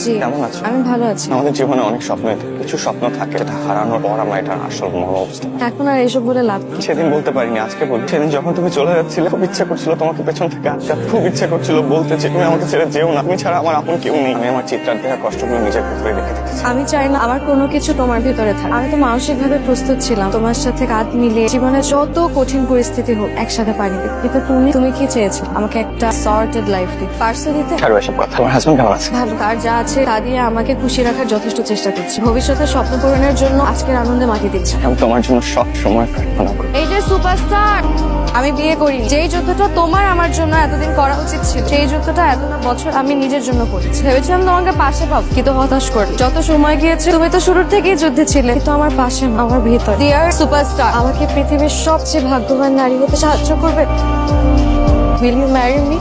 জি, কেমন আছো? আমি ভালো আছি। আমাদের জীবনে অনেক স্বপ্নই থাকে, কিছু স্বপ্ন থাকে যেটা হারানোর পর আমরা এটার আসল মর্ম বুঝতে পারি। এখন আর এসব বলে লাভ কি? সেদিন বলতে পারিনি, আজকে বলি। সেদিন যখন তুমি চলে যাচ্ছিলে খুব ইচ্ছা করছিল তোমাকে পেছন থেকে আটকাতে, খুব ইচ্ছা করছিল বলতে যে তুমি আমাকে ছেড়ে যেও না, তুমি ছাড়া আমার আপন কেউ নেই। আমি আমার চিৎকার দেওয়া কষ্টগুলো নিজের ভেতরে রেখে দিতেছি। আমি চাই না আমার কোনো কিছু তোমার ভিতরে থাকে। আমি তো মানসিক ভাবে প্রস্তুত ছিলাম তোমার সাথে কাঁধ মিলিয়ে জীবনে যত কঠিন পরিস্থিতি হোক একসাথে পাড়ি দিতে। কিন্তু তুমি কি চেয়েছো? আমাকে একটা সর্টেড লাইফ দিতে পারছো দিতে? ছাড়ো এসব কথা। আমার হাজবেন্ড কেমন আছে? ভালো, তার যা আছে তা দিয়ে আমাকে খুশি রাখার যথেষ্ট চেষ্টা করছি। ভবিষ্যতে স্বপ্ন পূরণের জন্য আজকের আনন্দে মাটি দিচ্ছে। আমি তোমার জন্য সব সময় প্রার্থনা করি। এই যে সুপারস্টার, আমি বিয়ে করি, যেই যুদ্ধটা তোমার আমার জন্য এতদিন করা উচিত ছিল, সেই যুদ্ধটা এতটা বছর আমি নিজের জন্য করেছি। ভেবেছিলাম তোমাকে পাশে পাবো, কিন্তু হতাশ করে যত সময় গিয়েছে তুমি তো শুরুর থেকেই যুদ্ধে ছিলে, কিন্তু আমার পাশে না, আমার ভিতর। ডিয়ার সুপারস্টার, আমাকে পৃথিবীর সবচেয়ে ভাগ্যবান নারী হতে সাহায্য করবে। Will you marry me?